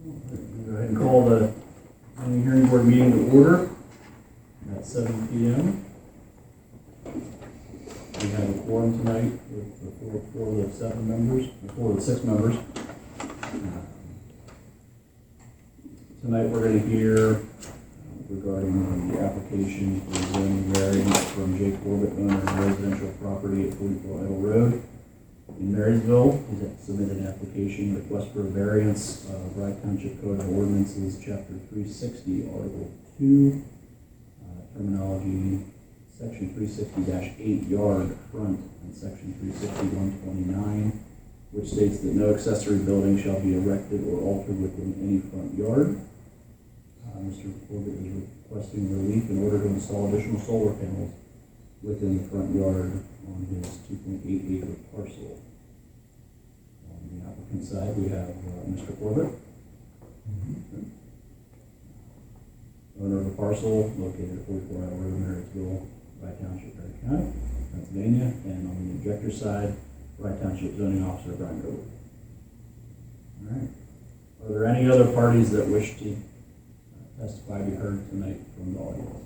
Go ahead and call the hearing board meeting to order at 7 p.m. We have a quorum tonight with four of the 7 members, 4 of the 6 members. Tonight we're going to hear regarding the application for zoning variance from Jake Corbett, owner of residential property at 44 Idle Road in Marysville. He's submitted an application request for a variance of Rye Township Code of Ordinances, Chapter 360, Article 2, terminology, Section 360-8 yard front, and Section 360-129, which states that no accessory building shall be erected or altered within any front yard. Mr. Corbett is requesting relief in order to install additional solar panels within the front yard on his 2.8 acre parcel. On the applicant side, we have Mr. Corbett, owner of the parcel located at 44 Idle Road, Marysville, Rye Township, Perry County, Pennsylvania, and on the objector side, Rye Township zoning officer Brian Gold. All right. Are there any other parties that wish to testify be heard tonight from the audience?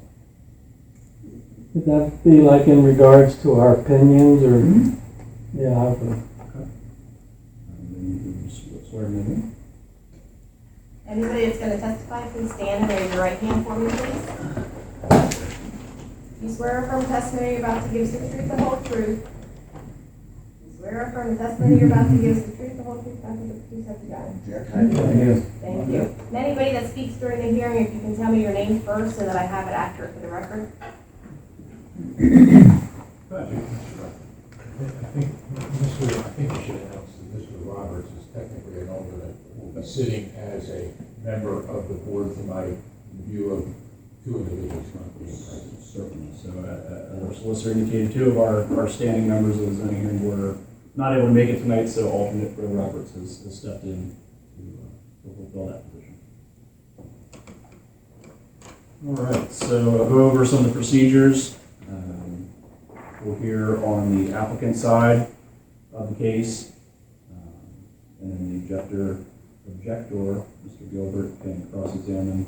Would that be like in regards to our opinions, or? Mm-hmm. Yeah. Okay. Then you swear me in. Anybody that's going to testify, please stand and raise your right hand for me, please. You swear or affirm testimony you're about to give is the truth, the whole truth. You swear or affirm the testimony you're about to give is the truth, the whole truth, nothing but the truth, so help you God. Thank you. And anybody that speaks during the hearing, if you can tell me your name first so that I have it accurate for the record. I think you should announce that Mr. Roberts is technically an alternate, will be sitting as a member of the board tonight in view of 2 individuals not being present. Certainly. So, as our solicitor indicated, 2 of our standing members of the zoning hearing board are not able to make it tonight, so alternate Fred Roberts has stepped in to fulfill that position. All right, so I'll go over some of the procedures. We'll hear on the applicant side of the case, and then the objector, Mr. Gilbert, can cross-examine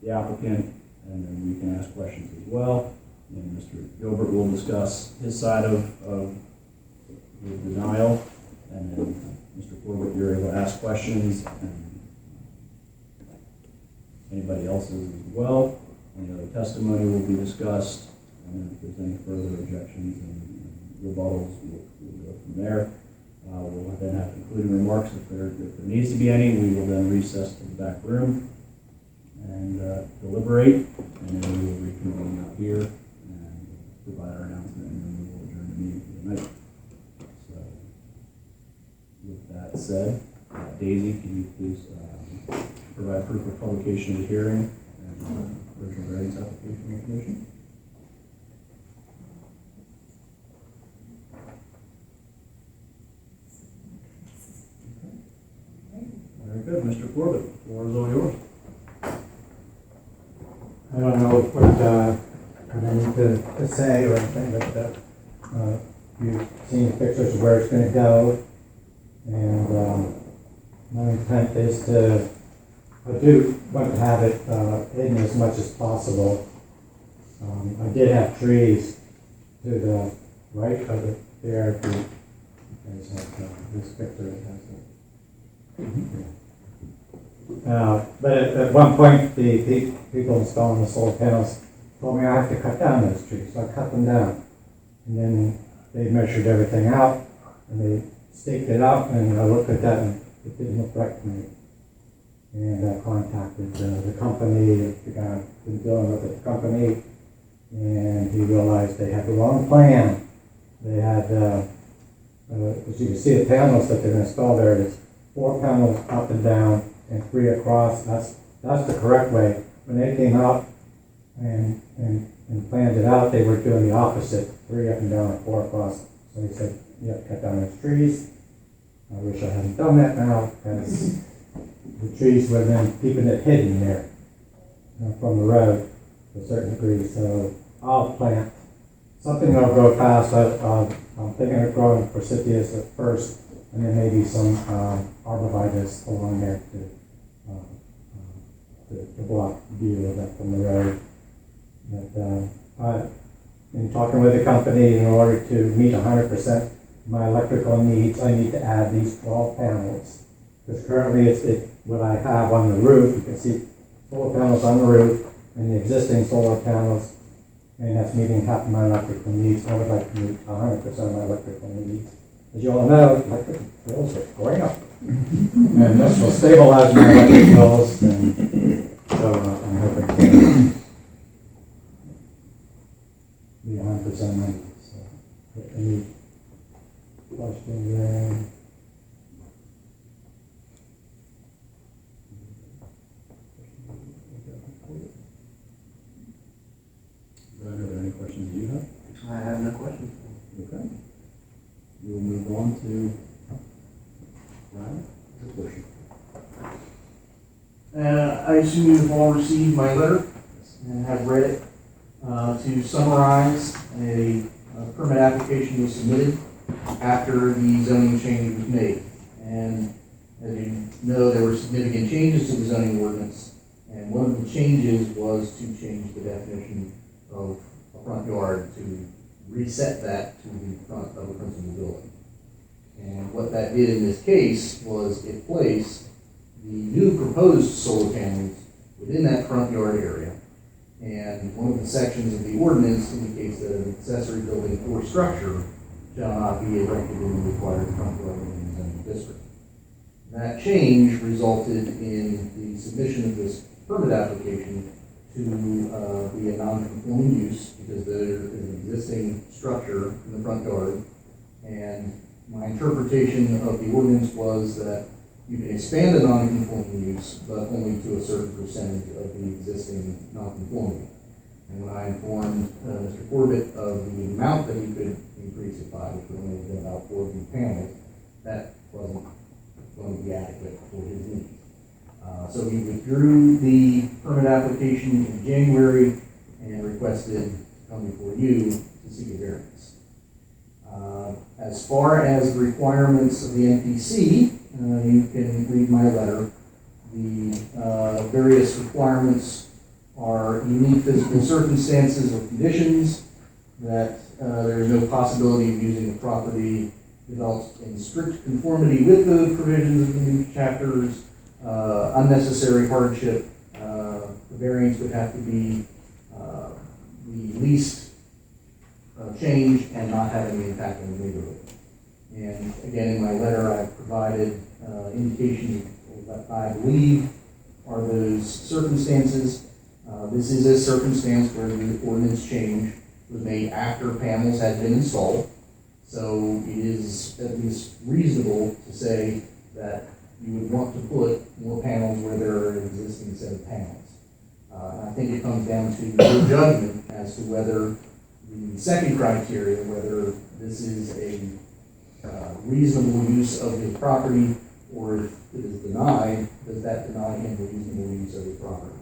the applicant, and then we can ask questions as well. And Mr. Gilbert will discuss his side of the denial, and then Mr. Corbett, you're able to ask questions, and anybody else's as well. Any other testimony will be discussed. And if there's any further objections and rebuttals, we'll go from there. We'll then have concluding remarks if there needs to be any. We will then recess to the back room and deliberate, and then we will reconvene out here and provide our announcement, and then we will adjourn the meeting for the night. So, with that said, Daisy, can you please provide proof of publication of the hearing and original variance application information? Very good. Mr. Corbett, the floor is all yours. I don't know what I need to say or anything, but you've seen the pictures of where it's going to go, and my intent is I do want to have it hidden as much as possible. I did have trees to the right of it there. If you guys have this picture, it has it. But at one point, the people installing the solar panels told me I have to cut down those trees, so I cut them down. And then they measured everything out, and they staked it out, and I looked at that, and it didn't look right to me. And I contacted the company, the guy who's been dealing with the company, and he realized they had the wrong plan. They had, as you can see, the panels that they're going to install there, it's 4 panels up and down and 3 across. That's the correct way. When they came out and planned it out, they were doing the opposite, 3 up and down and 4 across. So he said, you have to cut down those trees. I wish I hadn't done that now, because the trees would have been keeping it hidden there from the road to a certain degree. So I'll plant something that'll grow fast. I'm thinking of growing forsythias at first, and then maybe some arborvitae along there too. to block view of that from the road. But, in talking with the company, in order to meet 100% my electrical needs, I need to add these 12 panels. Because currently what I have on the roof, you can see solar panels on the roof and the existing solar panels, and that's meeting half of my electrical needs. I would like to meet 100% of my electrical needs. As you all know, electric bills are going up. And this will stabilize my electric bills, and so I'm hoping to be 100% of my needs. So, any questions there? Ryan, are there any questions you have? I have no questions. Okay. We will move on to Ryan, your portion. I assume you've all received my letter and have read it. To summarize, a permit application was submitted after the zoning change was made. And as you know, there were significant changes to the zoning ordinance. And one of the changes was to change the definition of a front yard to reset that to the front of a principal building. And what that did in this case was it placed the new proposed solar panels within that front yard area. And one of the sections of the ordinance indicates that an accessory building or structure shall not be erected in the required front yard in the zoning district. That change resulted in the submission of this permit application to be a non-conforming use because there is an existing structure in the front yard. And my interpretation of the ordinance was that you can expand a non-conforming use, but only to a certain percentage of the existing non-conformity. And when I informed Mr. Corbett of the amount that he could increase it by, which would only have been about 40 panels, that wasn't going to be adequate for his needs. So he withdrew the permit application in January and requested to come before you to seek a variance. As far as the requirements of the NPC, you can read my letter. The various requirements are unique physical circumstances or conditions, that there is no possibility of using the property developed in strict conformity with the provisions of the new chapters, unnecessary hardship. The variance would have to be the least change and not have any impact on the neighborhood. And again, in my letter, I've provided indications of what I believe are those circumstances. This is a circumstance where the ordinance change was made after panels had been installed. So it is at least reasonable to say that you would want to put more panels where there are an existing set of panels. I think it comes down to your judgment as to whether the second criteria, whether this is a reasonable use of his property, or if it is denied, does that deny him the reasonable use of his property?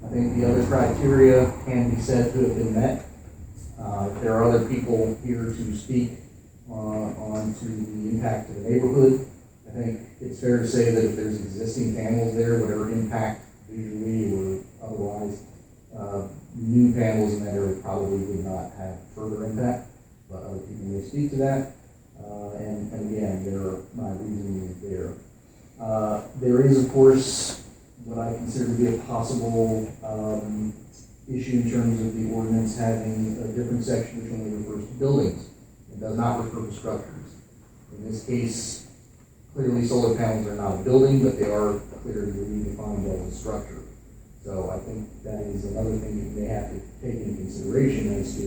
I think the other criteria can be said to have been met. If there are other people here to speak on to the impact to the neighborhood, I think it's fair to say that if there's existing panels there, whatever impact visually or otherwise, new panels in that area probably would not have further impact, but other people may speak to that. And again, my reasoning is there. There is, of course, what I consider to be a possible issue in terms of the ordinance having a different section which only refers to buildings. It does not refer to structures. In this case, clearly solar panels are not a building, but they are clearly defined as a structure. So I think that is another thing that you may have to take into consideration as to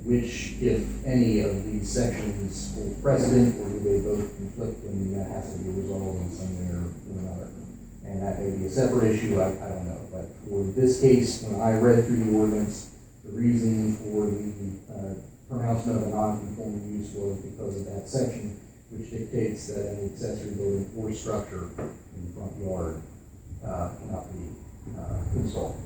which, if any, of these sections hold precedent, or do they both conflict and that has to be resolved in some way or another. And that may be a separate issue, I don't know. But for this case, when I read through the ordinance, the reason for the pronouncement of a non-conforming use was because of that section, which dictates that an accessory building or structure in the front yard cannot be installed.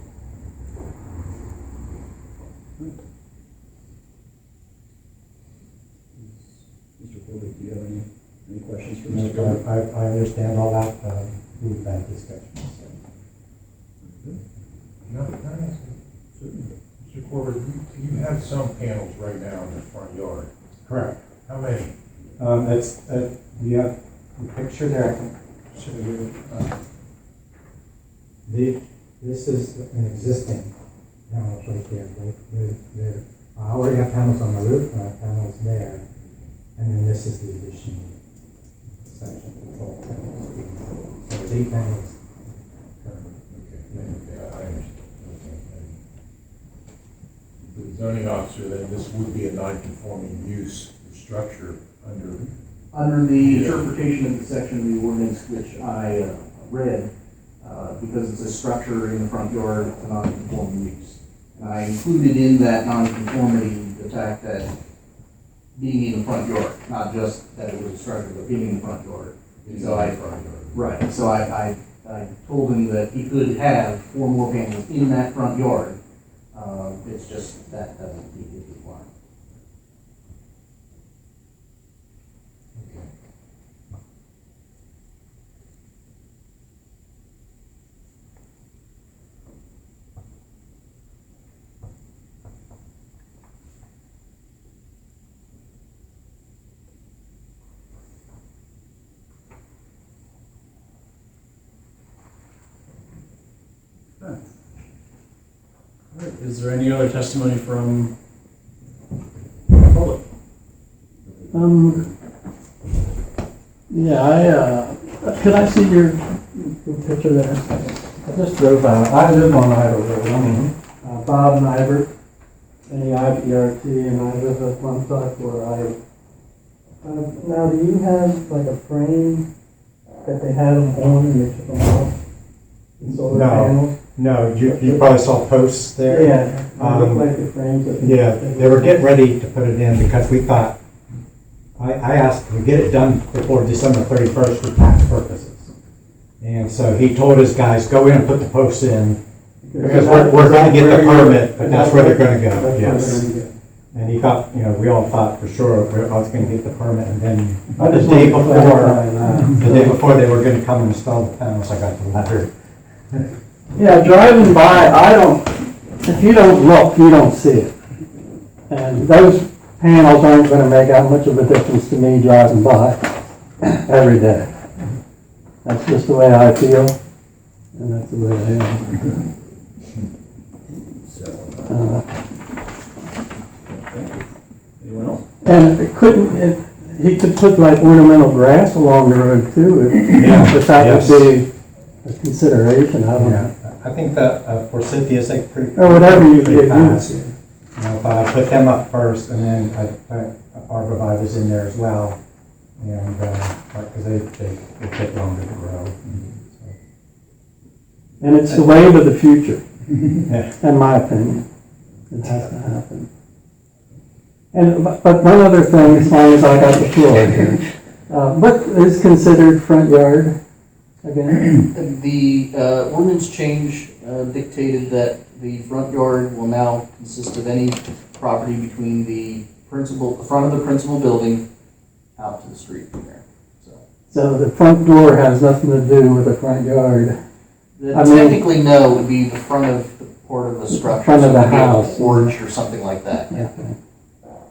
Mr. Corbett, do you have any questions for No, Mr. Corbett? I understand all that. We've had discussions. No, can I ask you, Mr. Corbett, you have some panels right now in the front yard. Correct. How many? You have the picture there, I can show you. This is an existing panel right there. I already have panels on the roof, and I have panels there. And then this is the additional section. So there's 8 panels. Okay, I understand. Okay. The zoning officer, then this would be a non-conforming use or structure under. Under the interpretation of the section of the ordinance which I read, because it's a structure in the front yard, it's a non-conforming use. And I included in that non-conformity the fact that being in the front yard, not just that it was a structure, but being in the front yard. Right, so I told him that he could have 4 more panels in that front yard. It's just that doesn't meet his requirement. All right, is there any other testimony from the public? Yeah, could I see your picture there? I just drove out. I live on Idle Road. Bob Nybert, NEIBRT, and I live at one side where now, do you have like a frame that they had them on and they took them off? The solar panels? No, you probably saw posts there. Yeah, they look like the frames that Yeah, they were getting ready to put it in because we thought, I asked to get it done before December 31st for tax purposes. And so he told his guys, go in and put the posts in, because we're going to get the permit, but that's where they're going to go, yes. And he thought, we all thought for sure I was going to get the permit, and then the day before they were going to come and install the panels, I got the letter. Yeah, driving by, if you don't look, you don't see it. And those panels aren't gonna make that much of a difference to me driving by every day. That's just the way I feel, and that's the way I am. Anyone else? And he could put like ornamental grass along the road too, if that would be a consideration, I don't know. I think that for Cynthia's sake, pretty. Or whatever you pretty get fast. used. If I put them up first, and then I put arborvitae's in there as well, and because they take longer to grow. And it's the wave of the future, Yeah. in my opinion. It has to happen. And but one other thing, as long as I got the floor here, what is considered front yard again? The ordinance change dictated that the front yard will now consist of any property between the front of the principal building out to the street from there. So the front door has nothing to do with the front yard. Technically, no, it would be the front of the part of the structure. Front of so the it would be a house. porch or something like that. Yeah. Okay.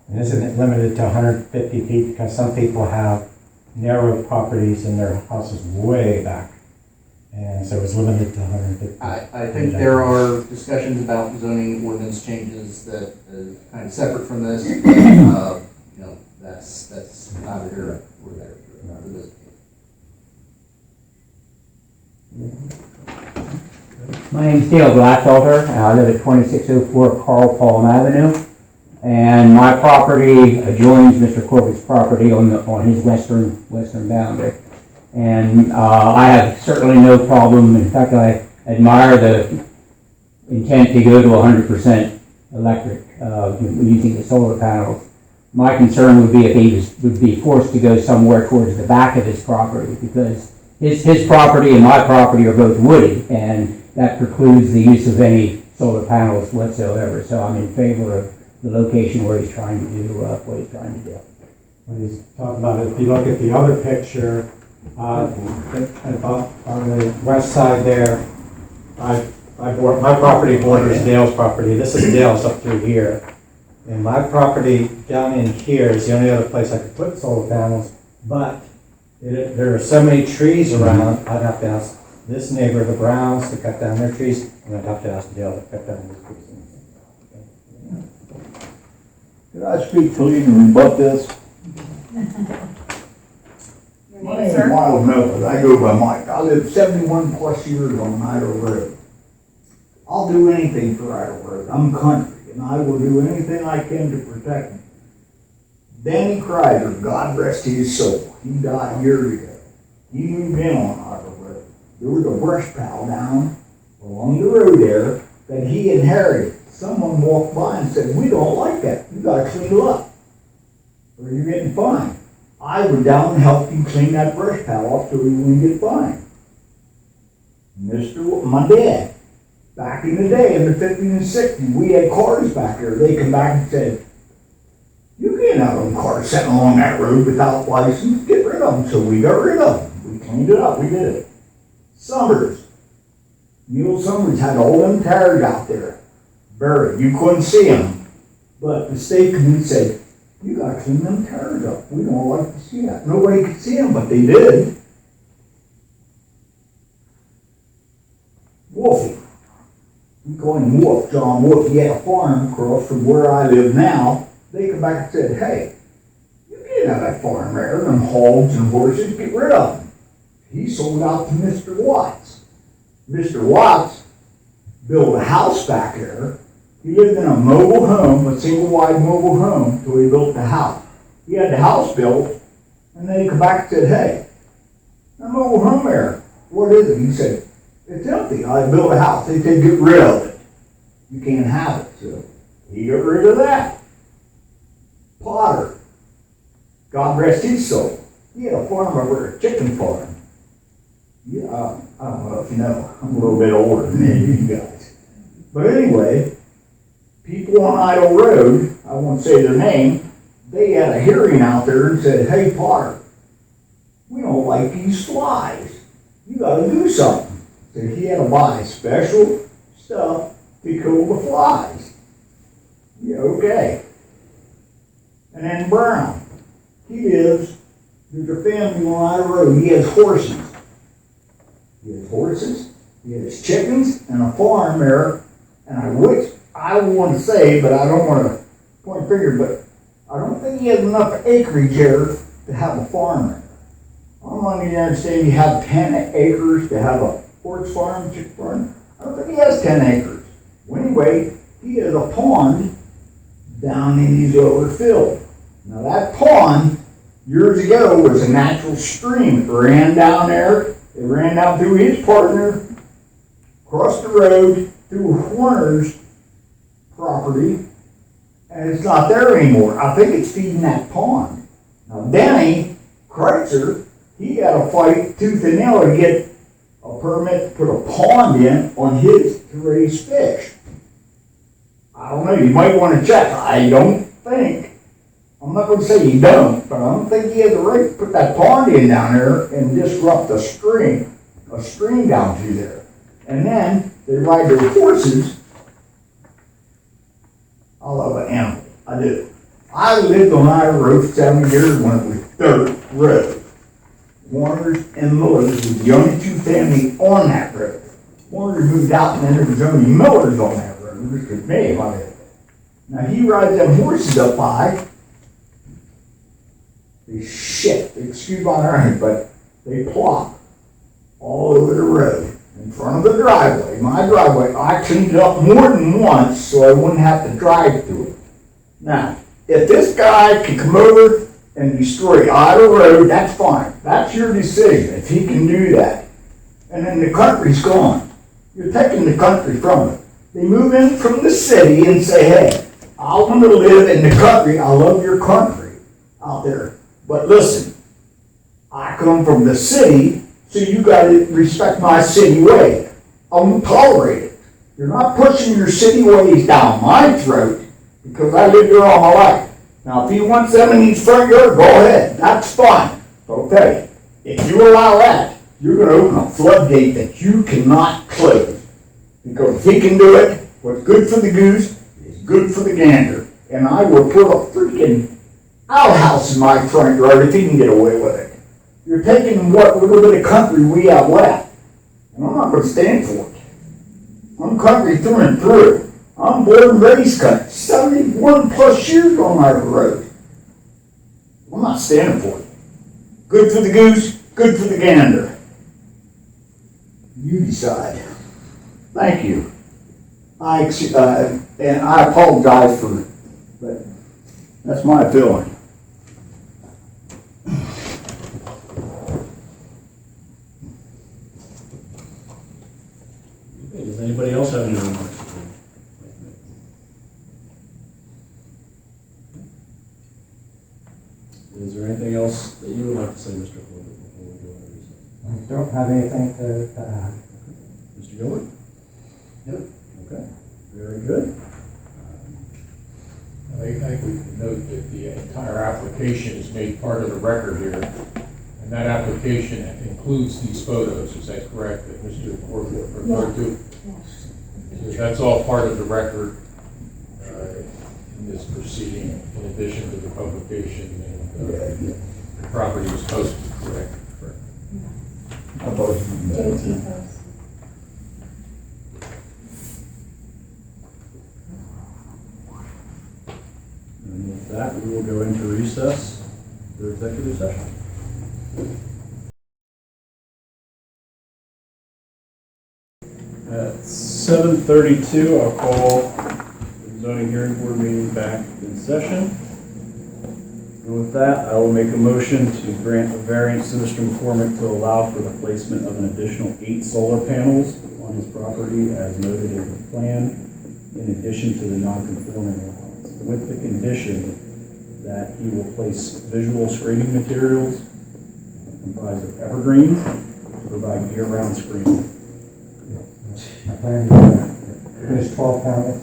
And isn't it limited to 150 feet? Because some people have narrow properties and their house is way back. And so it's limited to 150. I think there are discussions about zoning ordinance changes that is kind of separate from this, but, that's neither here nor there for this case. My name's Dale Blackfelter. I live at 2604 Carl Palm Avenue. And my property adjoins Mr. Corbett's property on his western boundary. And I have certainly no problem. In fact, I admire the intent to go to 100% electric using the solar panels. My concern would be if he would be forced to go somewhere towards the back of his property, because his property and my property are both wooded, and that precludes the use of any solar panels whatsoever. So I'm in favor of the location where he's trying to do what he's trying to do. When he's talking about it, if you look at the other picture, on the west side there, I My property borders Dale's property. This is Dale's up through here. And my property down in here is the only other place I could put solar panels, but there are so many trees around, I'd have to ask this neighbor, the Browns, to cut down their trees, and I'd have to ask Dale to cut down his trees. Could I speak to you and rebut this? Your My name, name is sir? Miles Mills. I go by Mike. I lived 71 plus years on Idle Road. I'll do anything for Idle Road. I'm country, and I will do anything I can to protect it. Danny Kreider, God rest his soul, he died years ago. He moved in on Idle Road. There was a brush pile down along the road there that he inherited. Someone walked by and said, "We don't like that. You gotta clean it up, or you're getting fined." I went down and helped him clean that brush pile up so he wouldn't get fined. My dad, back in the day, in the 50s and 60s, we had cars back there. They come back and said, "You can't have them cars sitting along that road without license. Get rid of them." So we got rid of them. We cleaned it up. We did it. Summers. Neil Summers had all them tires out there buried. You couldn't see them. But the state committee said, "You gotta clean them tires up. We don't like to see that." Nobody could see them, but they did. Wolfie. We call him Wolf, John Wolf. He had a farm across from where I live now. They come back and said, "Hey, you can't have that farm there, them hogs and horses, get rid of them." He sold out to Mr. Watts. Mr. Watts built a house back there. He lived in a mobile home, a single-wide mobile home, till he built the house. He had the house built, and then he come back and said, "Hey, that mobile home there, what is it?" He said, "It's empty. I built a house." They said, "Get rid of it. You can't have it." So he got rid of that. Potter, God rest his soul. He had a farm over a chicken farm. Yeah, I don't know if you know. I'm a little bit older than any of you guys. But anyway, people on Idle Road, I won't say their name, they had a hearing out there and said, "Hey, Potter, we don't like these flies. You gotta do something." So he had to buy special stuff to kill the flies. Yeah, okay. And then Brown, there's a family on Idle Road, he has horses. He has chickens, and a farm there, and I want to say, but I don't want to point a finger, but I don't think he has enough acreage here to have a farm there. I'm under the understanding you have 10 acres to have a horse farm, chicken farm. I don't think he has 10 acres. Well, anyway, he has a pond down in his lower field. Now that pond, years ago, was a natural stream. It ran down there. It ran down through his partner, across the road, through Horner's property, and it's not there anymore. I think it's feeding that pond. Now Danny Kreitzer, he had to fight tooth and nail to get a permit to put a pond in on his to raise fish. I don't know, you might want to check. I don't think, I'm not going to say you don't, but I don't think he has the right to put that pond in down there and disrupt a stream down through there. And then they ride their horses. I love an animal, I do. I lived on Idle Road for 7 years when it was dirt road. Warners and Millers was the only two families on that road. Warners moved out and then there was only Millers on that road, which was me, I lived. Now he rides them horses up by. They shit, excuse my language, but they plop all over the road in front of the driveway. My driveway, I cleaned it up more than once so I wouldn't have to drive through it. Now, if this guy can come over and destroy Idle Road, that's fine. That's your decision, if he can do that. And then the country's gone. You're taking the country from it. They move in from the city and say, "Hey, I want to live in the country. I love your country out there. But listen, I come from the city, so you gotta respect my city way. I won't tolerate it. You're not pushing your city ways down my throat, because I lived here all my life. Now, if he wants them in his front yard, go ahead, that's fine. Okay, if you allow that, you're gonna open a floodgate that you cannot close. Because if he can do it, what's good for the goose is good for the gander. And I will put a freaking outhouse in my front yard if he can get away with it. You're taking what little bit of country we have left. And I'm not gonna stand for it. I'm country through and through. I'm born and raised country, 71 plus years on our road. I'm not standing for it. Good for the goose, good for the gander. You decide. Thank you. And I apologize for it, but that's my feeling. Okay, does anybody else have any remarks? Is there anything else that you would like to say, Mr. Corbett, before we go into recess? I don't have anything to add. Mr. Gilbert? Yep. Okay, very good. I think we can note that the entire application is made part of the record here, and that application includes these photos, is that correct, that Mr. Corbett referred to? So that's all part of the record in this proceeding, in addition to the publication, and the property was posted, correct? JT post. And with that, we will go into recess for executive session. At 7:32, I'll call the zoning hearing board meeting back in session. And with that, I will make a motion to grant a variance to Mr. McCormick to allow for the placement of an additional 8 solar panels on his property as noted in the plan, in addition to the non-conforming lots, with the condition that he will place visual screening materials comprised of evergreens to provide year-round screening. I plan to finish 12 panels.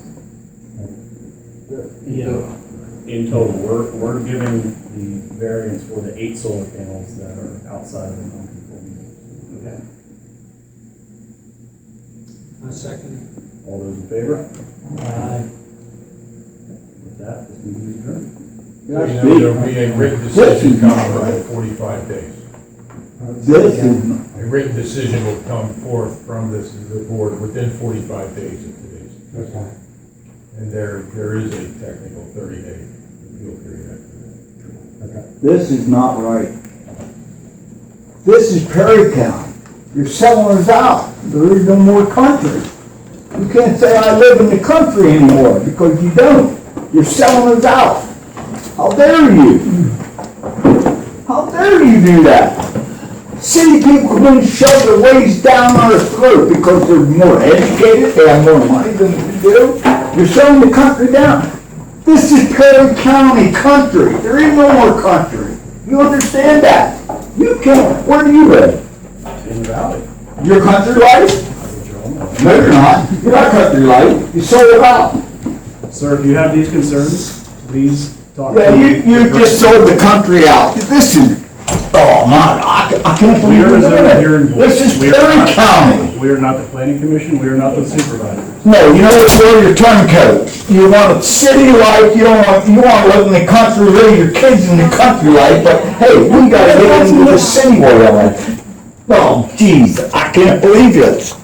In total, we're giving the variance for the 8 solar panels that are outside of the non-conforming. Okay. A second. All those in favor? Aye. With that, this meeting is adjourned. There will be a written decision coming in 45 days. This is, A written decision will come forth from the board within 45 days of today's. Okay. And there is a technical 30-day appeal period after that. Okay. this is not right. This is Perry County. You're selling us out. There is no more country. You can't say I live in the country anymore because you don't. You're selling us out. How dare you? How dare you do that? City people come in and shove their ways down our throat because they're more educated, they have more money than we do. You're selling the country down. This is Perry County country. There is no more country. You understand that? You can't. Where do you live? In the valley. You're country life? No, you're not. You're not country life. You sold it out. Sir, if you have these concerns, please talk to Yeah, me. you just sold the country out. This is, oh my, I can't We believe are the zoning it. hearing board. This is We are Perry not- County. We are not the planning commission, we are not the supervisors. No, you know what, you're your turncoat. You want a city life, you want to live in the country, raise your kids in the country life, but hey, we gotta get into the city world. Oh, jeez, I can't believe this.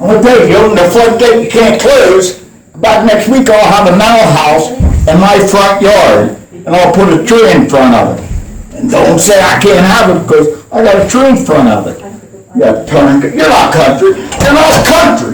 I'm gonna tell you, you open the floodgate, you can't close. About next week, I'll have a manor house in my front yard, and I'll put a tree in front of it. And don't say I can't have it, because I got a tree in front of it. You're not country. You're not country.